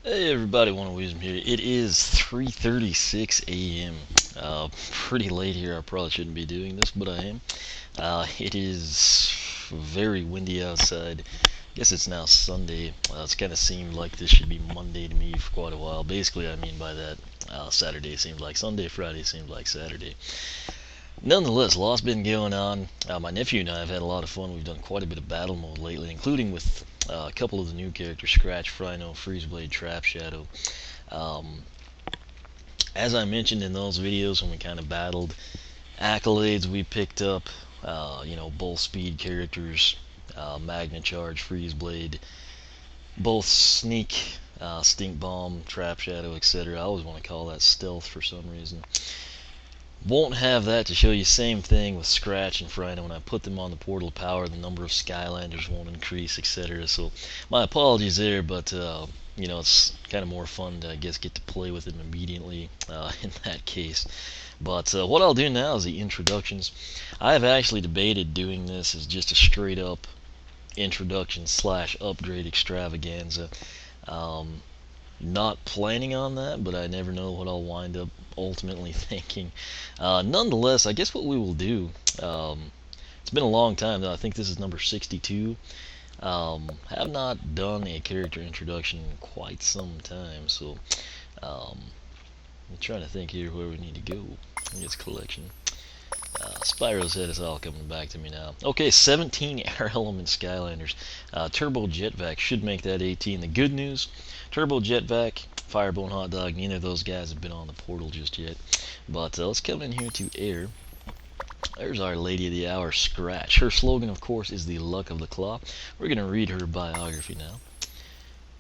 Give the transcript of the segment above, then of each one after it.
Hey everybody, One Wisdom here. It is 3:36 a.m. Pretty late here. I probably shouldn't be doing this, but I am. It is very windy outside. I guess it's now Sunday. It's kind of seemed like this should be Monday to me for quite a while. Basically, I mean by that, Saturday seemed like Sunday, Friday seemed like Saturday. Nonetheless, a lot's been going on. My nephew and I have had a lot of fun. We've done quite a bit of battle mode lately, including with a couple of the new characters, Scratch, Frino, Freezeblade, Trap Shadow. Um, as I mentioned in those videos when we kind of battled, accolades we picked up, both speed characters, Magna Charge, Freezeblade, both Sneak, Stink Bomb, Trap Shadow, etc. I always want to call that Stealth for some reason. Won't have that to show you. Same thing with Scratch and Frino. When I put them on the portal power, the number of Skylanders won't increase, etc. So my apologies there, but it's kind of more fun to, I guess, get to play with them immediately in that case. But what I'll do now is the introductions. I have actually debated doing this as just a straight up introduction slash upgrade extravaganza. Um, Not planning on that, but I never know what I'll wind up ultimately thinking. Nonetheless, I guess what we will do. It's been a long time though. I think this is number 62. Have not done a character introduction in quite some time, so I'm trying to think here where we need to go. I think it's collection. Spyro's head is all coming back to me now. Okay, 17 Air Element Skylanders. Turbo Jetvac should make that 18. The good news, Turbo Jetvac, Firebone Hot Dog, neither of those guys have been on the portal just yet. But let's come in here to Air. There's our Lady of the Hour, Scratch. Her slogan, of course, is the luck of the claw. We're going to read her biography now.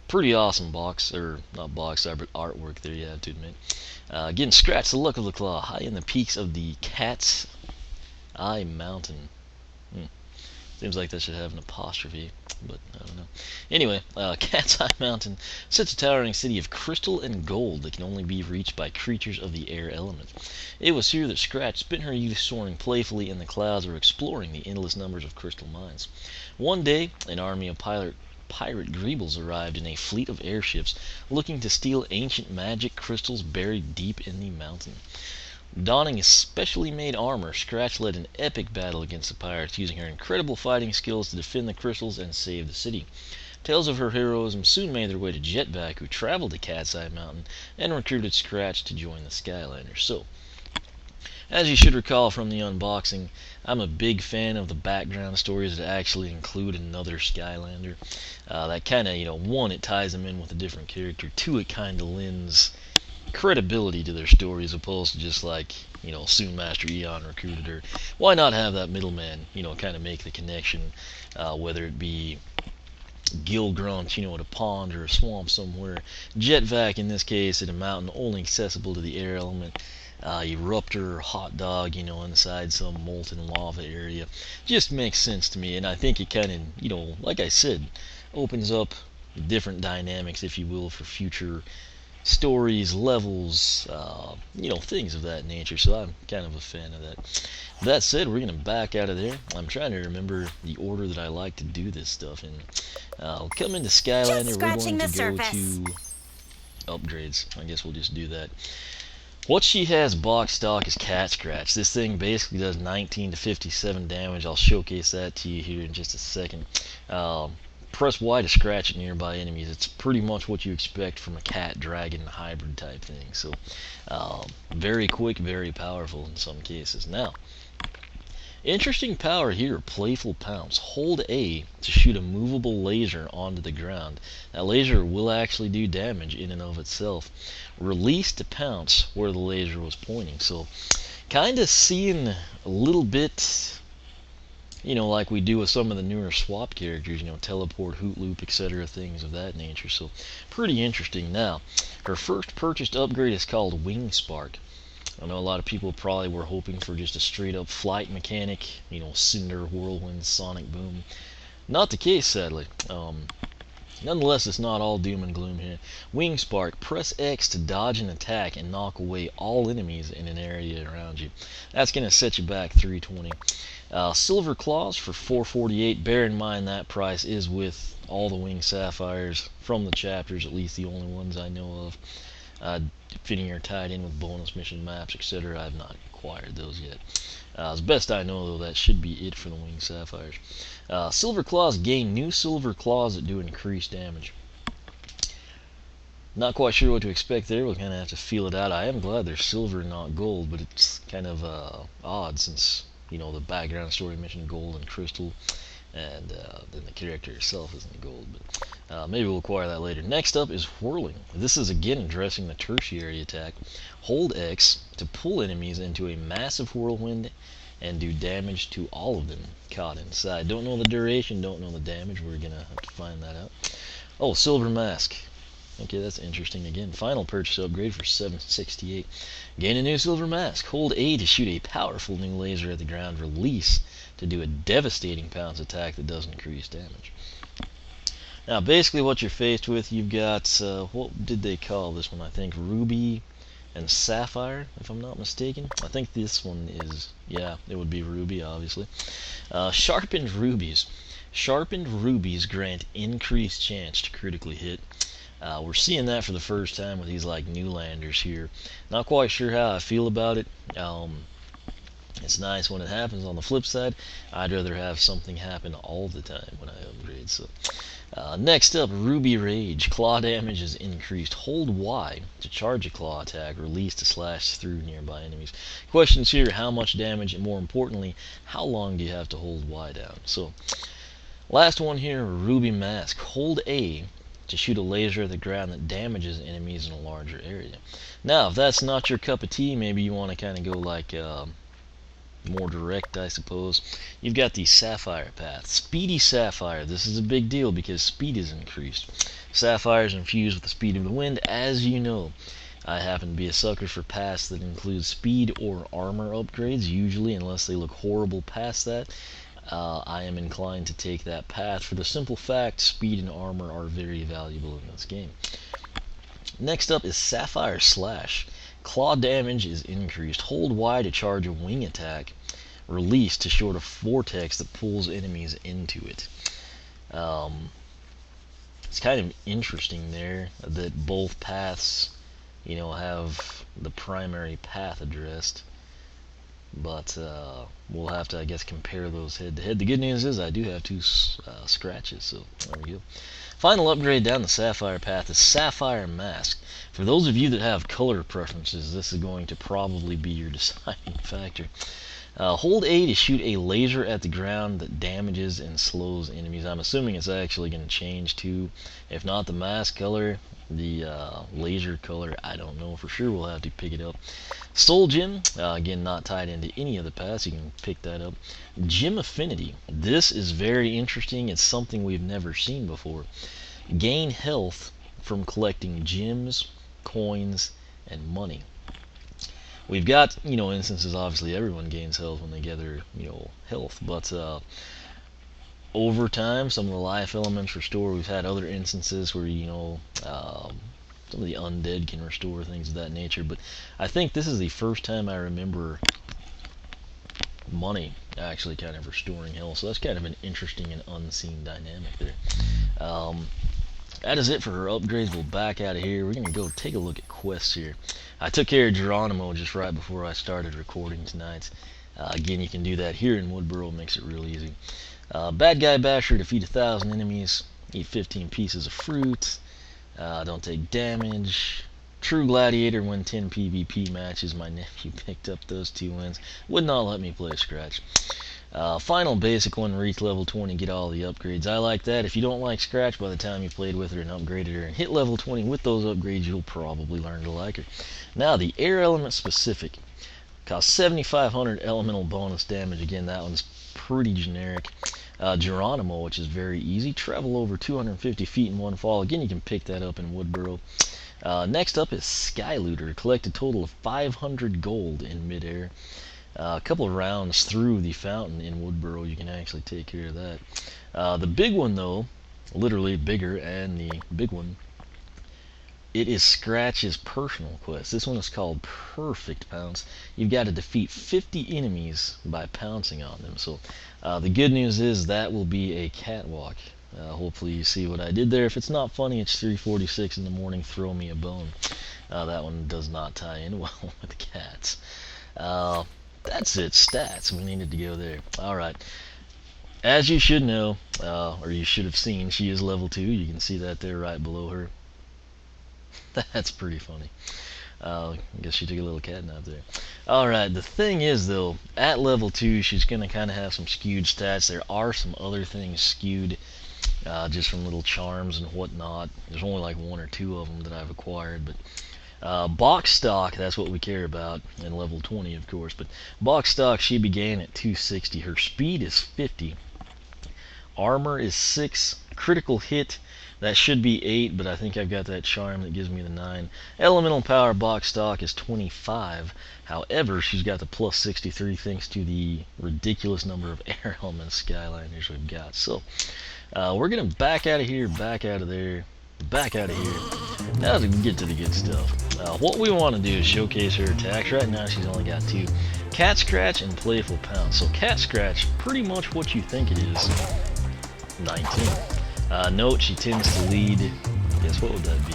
Pretty awesome box, or not box art, but artwork there, you have to admit. Again, Scratch, the luck of the claw, high in the peaks of the Cat's Eye Mountain. Seems like that should have an apostrophe, but I don't know. Anyway, Cat's Eye Mountain sits a towering city of crystal and gold that can only be reached by creatures of the air element. It was here that Scratch spent her youth soaring playfully in the clouds or exploring the endless numbers of crystal mines. One day, an army of pirate Greebles arrived in a fleet of airships looking to steal ancient magic crystals buried deep in the mountain. Donning a specially made armor, Scratch led an epic battle against the pirates, using her incredible fighting skills to defend the crystals and save the city. Tales of her heroism soon made their way to Jetvac, who traveled to Cat's Eye Mountain and recruited Scratch to join the Skylanders. So, as you should recall from the unboxing, I'm a big fan of the background stories that actually include another Skylander. That kind of, one, it ties them in with a different character. Two, it kind of lends credibility to their story as opposed to just like, soon Master Eon recruited her. Why not have that middleman, kind of make the connection, whether it be Gil Grunt, at a pond or a swamp somewhere. Jetvac, in this case, at a mountain only accessible to the air element. Eruptor, Hot Dog, inside some molten lava area. Just makes sense to me, and I think it kind of, like I said, opens up different dynamics, if you will, for future stories, levels, things of that nature. So I'm kind of a fan of that. That said, we're gonna back out of there. I'm trying to remember the order that I like to do this stuff in. I'll come into Skylander. Just We're going scratching to the go surface. to upgrades. I guess we'll just do that. What she has box stock is Cat Scratch. This thing basically does 19 to 57 damage. I'll showcase that to you here in just a second. Press Y to scratch at nearby enemies. It's pretty much what you expect from a cat-dragon hybrid type thing. So, very quick, very powerful in some cases. Now, interesting power here, Playful Pounce. Hold A to shoot a movable laser onto the ground. That laser will actually do damage in and of itself. Release to pounce where the laser was pointing. So, kind of seeing a little bit, like we do with some of the newer swap characters, teleport, hoot loop, etc., things of that nature. So, pretty interesting. Now, her first purchased upgrade is called Wing Spark. I know a lot of people probably were hoping for just a straight up flight mechanic, Cinder, Whirlwind, Sonic Boom. Not the case, sadly. Nonetheless, it's not all doom and gloom here. Wing Spark, press X to dodge an attack and knock away all enemies in an area around you. That's going to set you back 320. Silver Claws for 448. Bear in mind that price is with all the Wing Sapphires from the chapters, at least the only ones I know of. Fitting are tied in with bonus mission maps, etc. I've not acquired those yet. As best I know, though, that should be it for the Wing Sapphires. Silver Claws gain new Silver Claws that do increased damage. Not quite sure what to expect there. We'll kind of have to feel it out. I am glad they're silver and not gold, but it's kind of odd since, you know, the background story mentioned gold and crystal, and then the character itself isn't gold. But maybe we'll acquire that later. Next up is Whirling. This is again addressing the tertiary attack. Hold X to pull enemies into a massive whirlwind and do damage to all of them caught inside. Don't know the duration, don't know the damage. We're gonna have to find that out. Oh, Silver Mask. Okay, that's interesting again. Final purchase upgrade for 768. Gain a new Silver Mask. Hold A to shoot a powerful new laser at the ground. Release to do a devastating pounce attack that does increase damage. Now, basically what you're faced with, you've got, what did they call this one? I think Ruby and Sapphire, if I'm not mistaken. I think this one is, yeah, it would be Ruby, obviously. Sharpened Rubies. Sharpened Rubies grant increased chance to critically hit. We're seeing that for the first time with these like Newlanders here. Not quite sure how I feel about it. It's nice when it happens. On the flip side, I'd rather have something happen all the time when I upgrade. So, next up, Ruby Rage. Claw damage is increased. Hold Y to charge a claw attack. Release to slash through nearby enemies. Questions here: how much damage, and more importantly, how long do you have to hold Y down? So, last one here, Ruby Mask. Hold A to shoot a laser at the ground that damages enemies in a larger area. Now, if that's not your cup of tea, maybe you want to kind of go like more direct, I suppose. You've got the Sapphire path. Speedy Sapphire. This is a big deal because speed is increased. Sapphire is infused with the speed of the wind. As you know, I happen to be a sucker for paths that include speed or armor upgrades, usually, unless they look horrible past that. I am inclined to take that path for the simple fact speed and armor are very valuable in this game. Next up is Sapphire Slash. Claw damage is increased. Hold Y to charge a wing attack. Release to shoot a vortex that pulls enemies into it. It's kind of interesting there that both paths, you know, have the primary path addressed. But we'll have to, I guess, compare those head to head. The good news is I do have two scratches, so there we go. Final upgrade down the Sapphire path is Sapphire Mask. For those of you that have color preferences, this is going to probably be your deciding factor. Hold A to shoot a laser at the ground that damages and slows enemies. I'm assuming it's actually going to change to, if not the mask color, the laser color. I don't know for sure. We'll have to pick it up. Soul Gem, again not tied into any of the paths. You can pick that up. Gem Affinity. This is very interesting. It's something we've never seen before. Gain health from collecting gems, coins, and money. We've got, you know, instances, obviously everyone gains health when they gather, you know, health, but over time some of the life elements restore. We've had other instances where, you know, some of the undead can restore, things of that nature, but I think this is the first time I remember money actually kind of restoring health, so that's kind of an interesting and unseen dynamic there. That is it for her upgrades. We'll back out of here. We're going to go take a look at quests here. I took care of Geronimo just right before I started recording tonight. Again, you can do that here in Woodboro. Makes it real easy. Bad Guy Basher, defeat 1,000 enemies, eat 15 pieces of fruit, don't take damage. True Gladiator, win 10 PvP matches. My nephew picked up those 2 wins. Would not let me play Scratch. Final basic one, reach level 20, get all the upgrades. I like that. If you don't like Scratch, by the time you played with her and upgraded her and hit level 20 with those upgrades, you'll probably learn to like her. Now, the Air Element Specific. Costs 7,500 elemental bonus damage. Again, that one's pretty generic. Geronimo, which is very easy. Travel over 250 feet in one fall. Again, you can pick that up in Woodboro. Next up is Sky Looter. Collect a total of 500 gold in midair. A couple of rounds through the fountain in Woodboro, you can actually take care of that. The big one, though, literally bigger, and the big one. It is Scratch's personal quest. This one is called Perfect Pounce. You've got to defeat 50 enemies by pouncing on them. So the good news is that will be a catwalk. Hopefully you see what I did there. If it's not funny, it's 3:46 in the morning. Throw me a bone. That one does not tie in well with cats. That's it. Stats. We needed to go there. Alright. As you should know, or you should have seen, she is level 2. You can see that there right below her. That's pretty funny. I guess she took a little cat nap there. Alright, the thing is though, at level 2 she's going to kind of have some skewed stats. There are some other things skewed just from little charms and whatnot. There's only like 1 or 2 of them that I've acquired, but box stock, that's what we care about, in level 20 of course. But box stock, she began at 260. Her speed is 50. Armor is 6. Critical hit, that should be 8, but I think I've got that charm that gives me the 9. Elemental power box stock is 25. However, she's got the plus 63 thanks to the ridiculous number of air elements Skylanders we've got. So we're going to back out of here, back out of there, back out of here. Now to get to the good stuff. What we want to do is showcase her attacks. Right now she's only got 2. Cat Scratch and Playful Pounce. So Cat Scratch, pretty much what you think it is. 19. Note, she tends to lead, guess what would that be?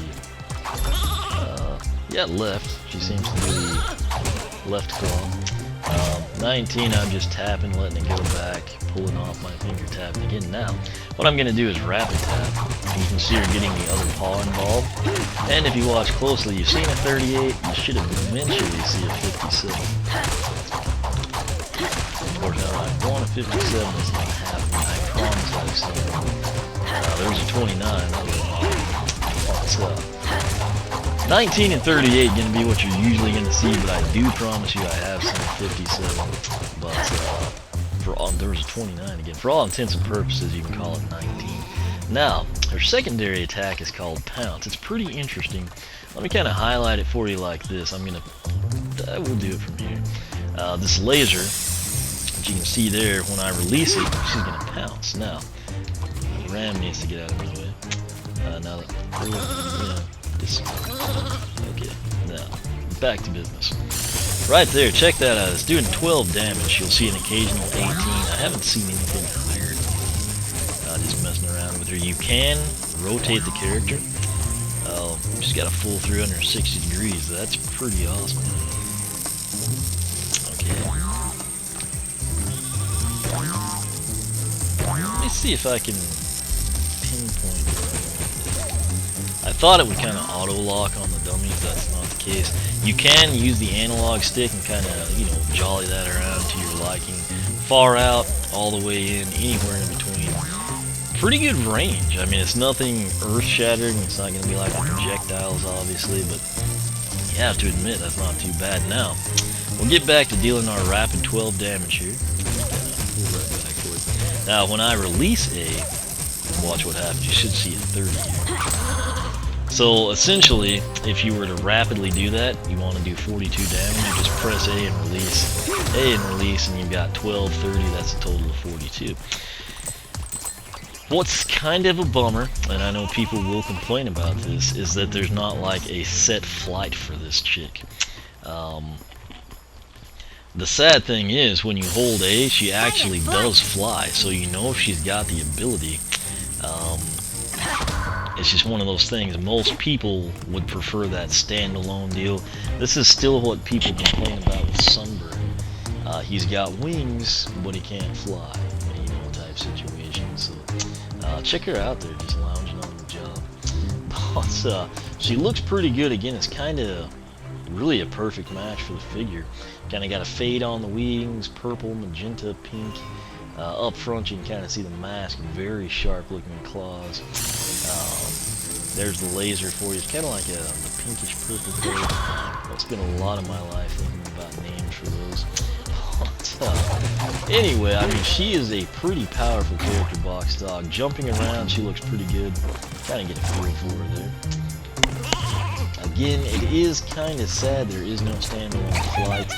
Yeah, left. She seems to be left claw. 19, I'm just tapping, letting it go back, pulling off my finger, tapping again. Now, what I'm going to do is rapid tap. You can see her getting the other paw involved. And if you watch closely, you've seen a 38, you should eventually see a 57. Of course, now I want a 57, it's not happening. I promise I've seen it. There's a 29. What's 19 and 38 going to be what you're usually going to see, but I do promise you I have seen 57. But there was a 29 again. For all intents and purposes, you can call it 19. Now, her secondary attack is called Pounce. It's pretty interesting. Let me kind of highlight it for you like this. I will do it from here. This laser, as you can see there, when I release it, she's going to pounce. Now, Ram needs to get out of my way. Now that, okay, now, back to business. Right there, check that out. It's doing 12 damage. You'll see an occasional 18. I haven't seen anything higher. Just messing around with her. You can rotate the character. She's got a full 360 degrees. That's pretty awesome. Okay. Let me see if I can pinpoint it. I thought it would kind of auto-lock on the dummies. That's not the case. You can use the analog stick and kind of, jolly that around to your liking. Far out, all the way in, anywhere in between. Pretty good range. I mean, it's nothing earth-shattering. It's not going to be like the projectiles, obviously, but you have to admit that's not too bad. Now, we'll get back to dealing our rapid 12 damage here. Pull that back for it. Now, when I release A, watch what happens. You should see a 30 here. So essentially, if you were to rapidly do that, you want to do 42 damage, you just press A and release, and you've got 12, 30, that's a total of 42. What's kind of a bummer, and I know people will complain about this, is that there's not like a set flight for this chick. The sad thing is, when you hold A, she actually does fly, so you know if she's got the ability. It's just one of those things. Most people would prefer that standalone deal. This is still what people complain about with Sunburn. He's got wings, but he can't fly, type situation. So check her out there, just lounging on the job. But she looks pretty good. Again, it's kind of really a perfect match for the figure. Kind of got a fade on the wings, purple, magenta, pink. Up front, you can kind of see the mask, very sharp looking claws. There's the laser for you. It's kind of like the pinkish purple color. I've spent a lot of my life thinking about names for those. But, anyway, I mean, she is a pretty powerful character, box stock. Jumping around, she looks pretty good. Kind of get a feel for her there. Again, it is kind of sad there is no standalone flight.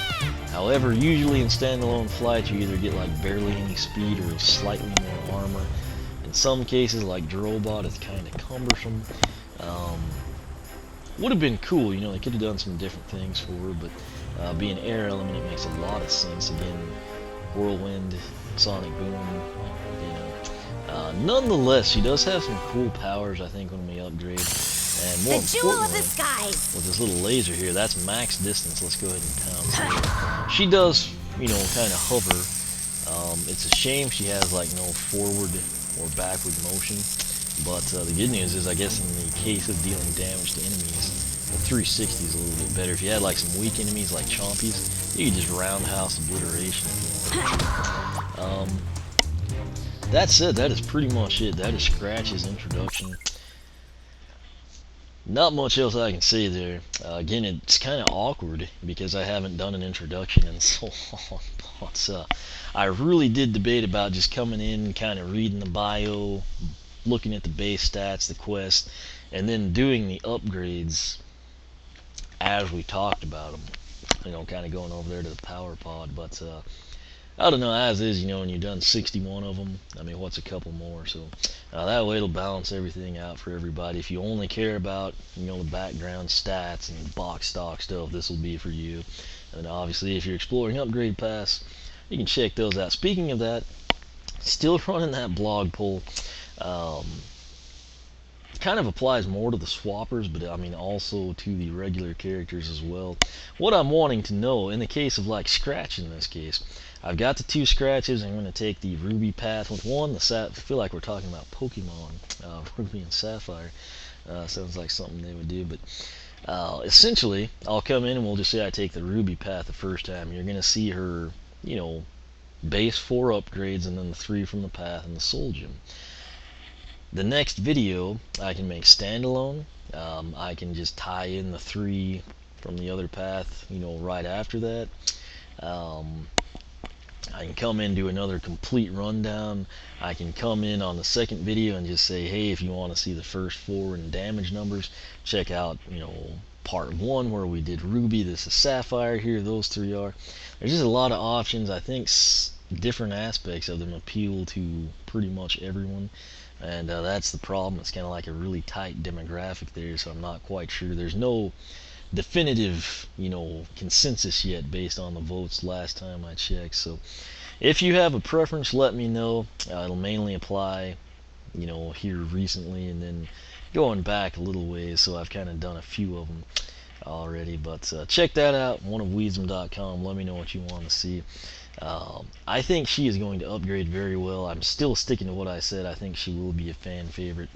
However, usually in standalone flights, you either get like barely any speed or slightly more armor. In some cases, like Drobot, it's kind of cumbersome. Would have been cool, you know, they could have done some different things for her, but being air element, it makes a lot of sense. Again, Whirlwind, Sonic Boom, you know. Nonetheless, she does have some cool powers, I think, when we upgrade. And more The jewel of the importantly, skies. with this little laser here, that's max distance. Let's go ahead and pound through. She does, you know, kind of hover. It's a shame she has like no forward or backward motion. But the good news is, I guess, in the case of dealing damage to enemies, the 360 is a little bit better. If you had like some weak enemies like Chompies, you could just roundhouse obliteration if you want. That's it. That is pretty much it. That is Scratch's introduction. Not much else I can say there. Again, it's kind of awkward because I haven't done an introduction in so long. But I really did debate about just coming in, kind of reading the bio, looking at the base stats, the quest, and then doing the upgrades as we talked about them. You know, kind of going over there to the power pod. But I don't know, as is, you know, when you've done 61 of them, I mean, what's a couple more? So that way it'll balance everything out for everybody. If you only care about, you know, the background stats and box stock stuff, this will be for you. And obviously, if you're exploring Upgrade Pass, you can check those out. Speaking of that, still running that blog poll. Kind of applies more to the swappers, but I mean also to the regular characters as well. What I'm wanting to know, in the case of like Scratch in this case, I've got the 2 Scratches. I'm going to take the Ruby path with one. I feel like we're talking about Pokemon, Ruby and Sapphire. Sounds like something they would do, but essentially, I'll come in and we'll just say I take the Ruby path the first time. You're going to see her, you know, base 4 upgrades and then the 3 from the path and the Soul Gem. The next video I can make standalone. I can just tie in the 3 from the other path, you know, right after that. I can come in, do another complete rundown. I can come in on the second video and just say, hey, if you want to see the first 4 in damage numbers, check out, you know, part 1 where we did Ruby. This is Sapphire. Here those 3 are. There's just a lot of options. I think different aspects of them appeal to pretty much everyone. And that's the problem. It's kind of like a really tight demographic there, so I'm not quite sure. There's no definitive, you know, consensus yet based on the votes last time I checked. So if you have a preference, let me know. It'll mainly apply, you know, here recently and then going back a little ways, so I've kind of done a few of them already. But check that out, oneofweezem.com. Let me know what you want to see. I think she is going to upgrade very well. I'm still sticking to what I said. I think she will be a fan favorite.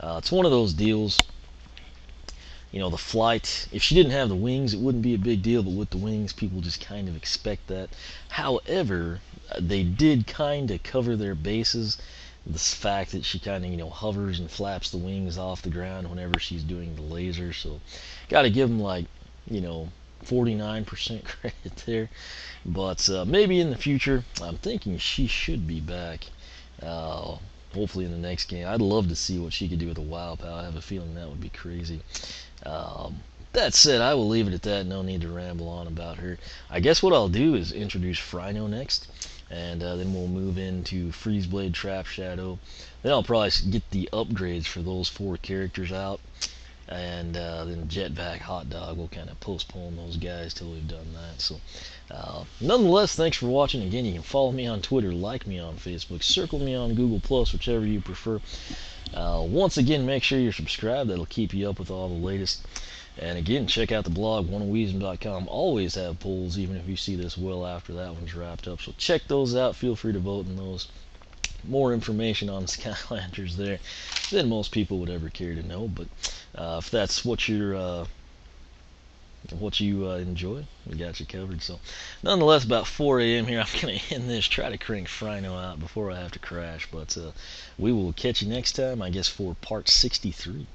It's one of those deals, you know, the flight, if she didn't have the wings, it wouldn't be a big deal, but with the wings, people just kind of expect that. However, they did kind of cover their bases. The fact that she kind of, you know, hovers and flaps the wings off the ground whenever she's doing the laser. So, got to give them, like, you know, 49% credit there. But maybe in the future, I'm thinking she should be back. Hopefully in the next game. I'd love to see what she could do with a WoW Pal. I have a feeling that would be crazy. That said, I will leave it at that. No need to ramble on about her. I guess what I'll do is introduce Frino next, and then we'll move into Freezeblade, Trap Shadow. Then I'll probably get the upgrades for those 4 characters out, and then Jetpack, Hot Dog. We'll kind of postpone those guys till we've done that. So, nonetheless, thanks for watching. Again, you can follow me on Twitter, like me on Facebook, circle me on Google+, whichever you prefer. Once again, make sure you're subscribed. That'll keep you up with all the latest. And again, check out the blog, oneofweezem.com. Always have polls, even if you see this well after that one's wrapped up. So check those out. Feel free to vote in those. More information on Skylanders there than most people would ever care to know. But if that's what you enjoy, we got you covered. So nonetheless, about 4 a.m. here, I'm going to end this, try to crank Frino out before I have to crash. But we will catch you next time, I guess, for part 63.